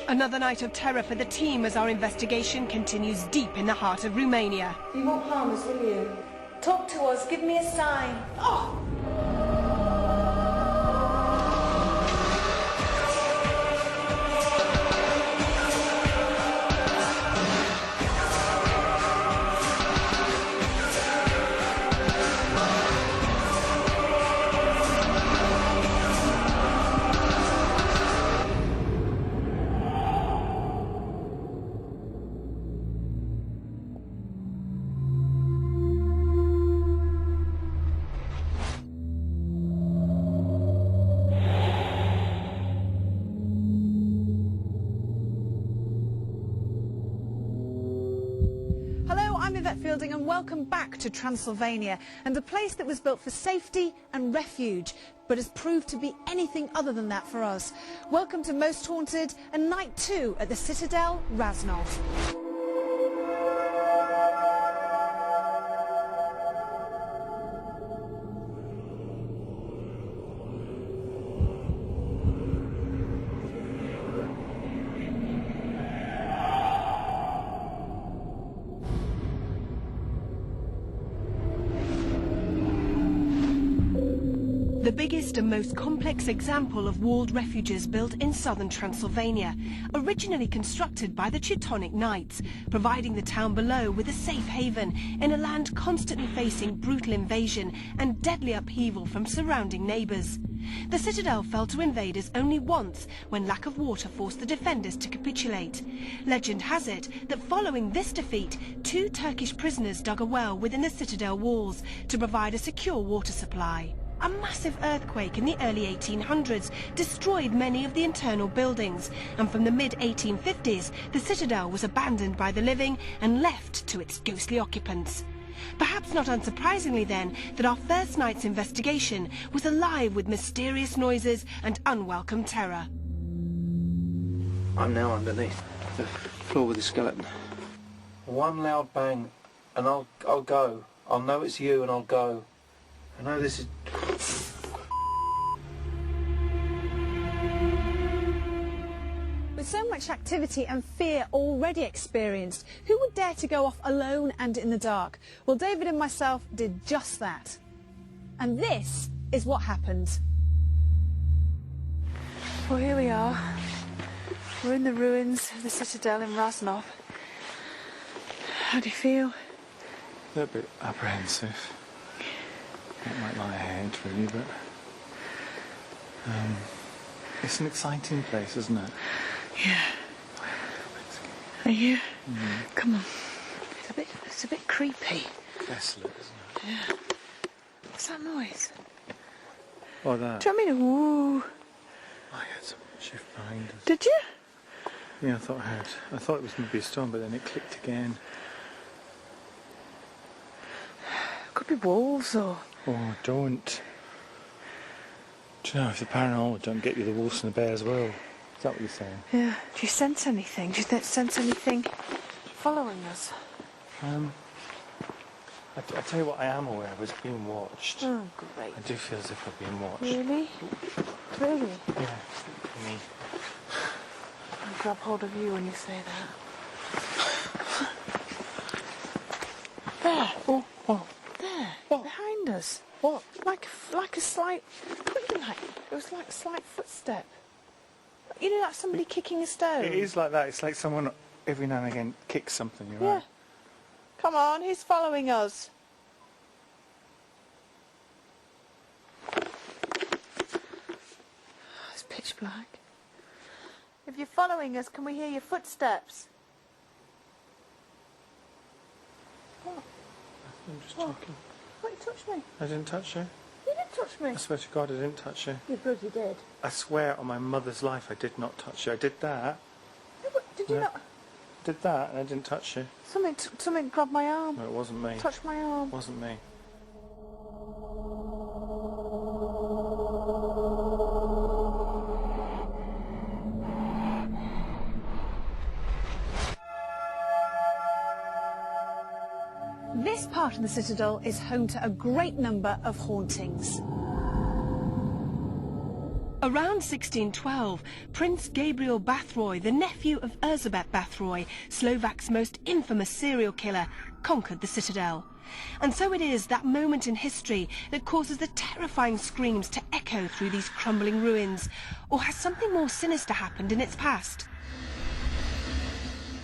Another night of terror for the team as our investigation continues deep in the heart of Romania. You won't harm us, will you? Talk to us, give me a sign. Oh! And welcome back to Transylvania, and a place that was built for safety and refuge, but has proved to be anything other than that for us. Welcome to Most Haunted and Night 2 at the Citadel, Raznov. The biggest and most complex example of walled refuges built in southern Transylvania, originally constructed by the Teutonic Knights, providing the town below with a safe haven in a land constantly facing brutal invasion and deadly upheaval from surrounding neighbours. The citadel fell to invaders only once, when lack of water forced the defenders to capitulate. Legend has it that following this defeat, 2 Turkish prisoners dug a well within the citadel walls to provide a secure water supply. A massive earthquake in the early 1800s destroyed many of the internal buildings, and from the mid-1850s, the citadel was abandoned by the living and left to its ghostly occupants. Perhaps not unsurprisingly then, that our first night's investigation was alive with mysterious noises and unwelcome terror. I'm now underneath the floor with the skeleton. One loud bang and I'll go. I'll know it's you and I'll go. I know this is... With so much activity and fear already experienced, who would dare to go off alone and in the dark? Well, David and myself did just that. And this is what happened. Well, here we are. We're in the ruins of the citadel in Raznov. How do you feel? A little bit apprehensive. Not like my head, really, but it's an exciting place, isn't it? Yeah. Are you? Come on. It's a bit creepy. Desolate, isn't it? Yeah. What's that noise? What, that? Do you know what I mean? Woo. I heard some shift behind us. Did you? Yeah, I thought it was maybe a storm, but then it clicked again. Could be wolves or... Oh, don't. Do you know, if the paranormal don't get you, the wolves and the bears will. Is that what you're saying? Yeah. Do you sense anything? Do you sense anything following us? I tell you what I am aware of is being watched. Oh, great. I do feel as if we're being watched. Really? Really? Yeah, me. I'll grab hold of you when you say that. There. Oh, what? There. What? Behind us. What? Like a slight... It was like a slight footstep. You know, like somebody kicking a stone. It is like that. It's like someone every now and again kicks something, you're Yeah. right. Come on, who's following us? It's pitch black. If you're following us, can we hear your footsteps? What? I'm just What? checking. What, you touched me? I didn't touch you. You didn't touch me. I swear to God I didn't touch you. You bloody did. I swear on my mother's life I did not touch you. I did that. No, but did you Yeah. not? Did that and I didn't touch you. Something grabbed my arm. No, it wasn't me. Touched my arm. It wasn't me. This part of the citadel is home to a great number of hauntings. Around 1612, Prince Gabriel Bathroy, the nephew of Erzsébet Bathroy, Slovak's most infamous serial killer, conquered the citadel. And so it is that moment in history that causes the terrifying screams to echo through these crumbling ruins. Or has something more sinister happened in its past?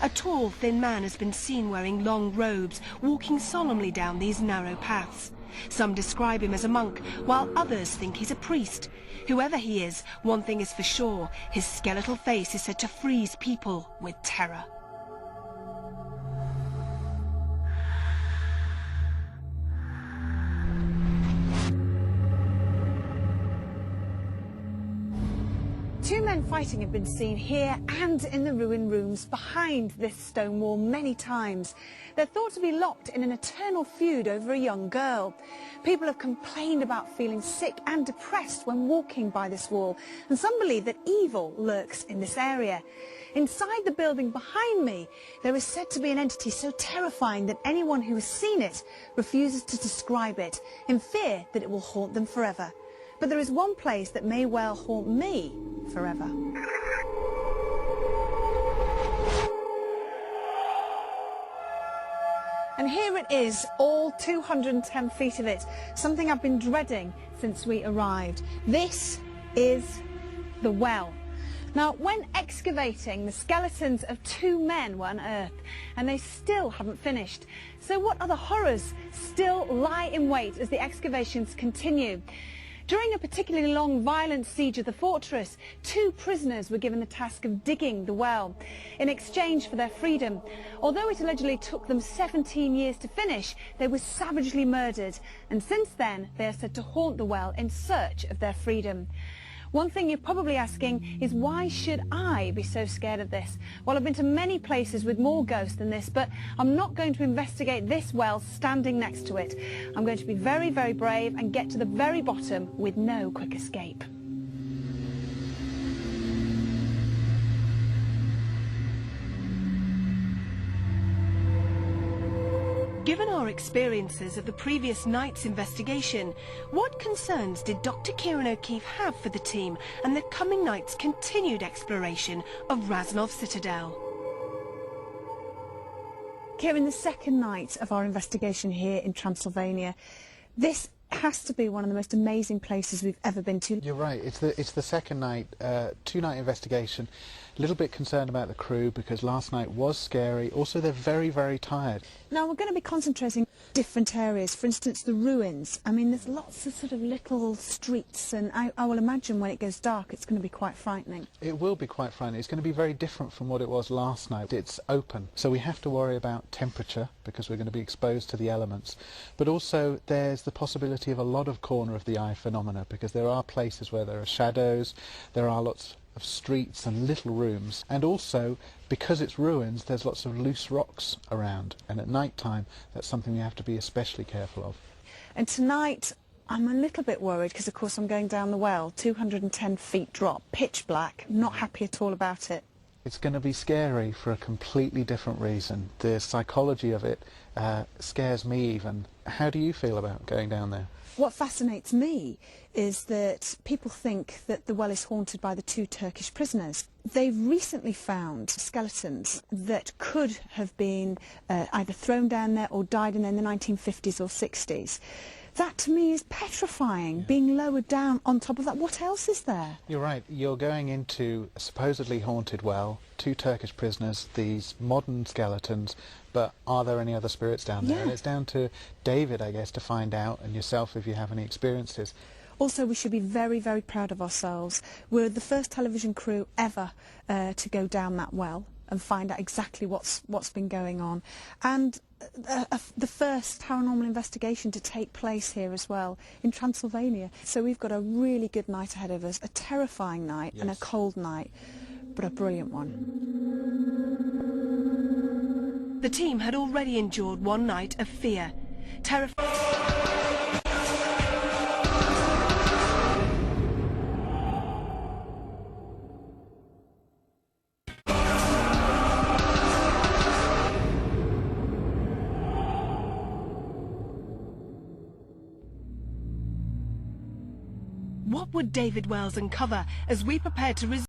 A tall, thin man has been seen wearing long robes, walking solemnly down these narrow paths. Some describe him as a monk, while others think he's a priest. Whoever he is, one thing is for sure, his skeletal face is said to freeze people with terror. Two men fighting have been seen here and in the ruined rooms behind this stone wall many times. They're thought to be locked in an eternal feud over a young girl. People have complained about feeling sick and depressed when walking by this wall, and some believe that evil lurks in this area. Inside the building behind me, there is said to be an entity so terrifying that anyone who has seen it refuses to describe it, in fear that it will haunt them forever. But there is one place that may well haunt me forever. And here it is, all 210 feet of it, something I've been dreading since we arrived. This is the well. Now, when excavating, the skeletons of two men were unearthed, and they still haven't finished. So what other horrors still lie in wait as the excavations continue? During a particularly long, violent siege of the fortress, two prisoners were given the task of digging the well in exchange for their freedom. Although it allegedly took them 17 years to finish, they were savagely murdered, and since then they are said to haunt the well in search of their freedom. One thing you're probably asking is, why should I be so scared of this? Well, I've been to many places with more ghosts than this, but I'm not going to investigate this well standing next to it. I'm going to be very, very brave and get to the very bottom with no quick escape. Given our experiences of the previous night's investigation, what concerns did Dr. Kieran O'Keefe have for the team and the coming night's continued exploration of Razanov Citadel? Kieran, the second night of our investigation here in Transylvania, this has to be one of the most amazing places we've ever been to. You're right, it's the second night, two-night investigation. A little bit concerned about the crew because last night was scary. Also, they're very, very tired. Now, we're going to be concentrating on different areas. For instance, the ruins. I mean, there's lots of sort of little streets, and I will imagine when it goes dark it's going to be quite frightening. It will be quite frightening. It's going to be very different from what it was last night. It's open, so we have to worry about temperature because we're going to be exposed to the elements. But also, there's the possibility of a lot of corner of the eye phenomena because there are places where there are shadows, there are lots of streets and little rooms, and also because it's ruins there's lots of loose rocks around, and at night time that's something we have to be especially careful of. And tonight I'm a little bit worried because of course I'm going down the well, 210 feet drop, pitch black, not happy at all about it. It's going to be scary for a completely different reason. The psychology of it scares me even. How do you feel about going down there? What fascinates me is that people think that the well is haunted by the two Turkish prisoners. They've recently found skeletons that could have been either thrown down there or died in there in the 1950s or 60s. That to me is petrifying, being lowered down on top of that. What else is there? You're right, you're going into a supposedly haunted well, two Turkish prisoners, these modern skeletons, but are there any other spirits down there? Yeah. And it's down to David, I guess, to find out, and yourself if you have any experiences. Also, we should be very, very proud of ourselves. We're the first television crew ever to go down that well and find out exactly what's been going on. And the first paranormal investigation to take place here as well, in Transylvania. So we've got a really good night ahead of us, a terrifying night and a cold night, but a brilliant one. The team had already endured one night of fear, terrifying. What What would David Wells uncover as we prepare to resume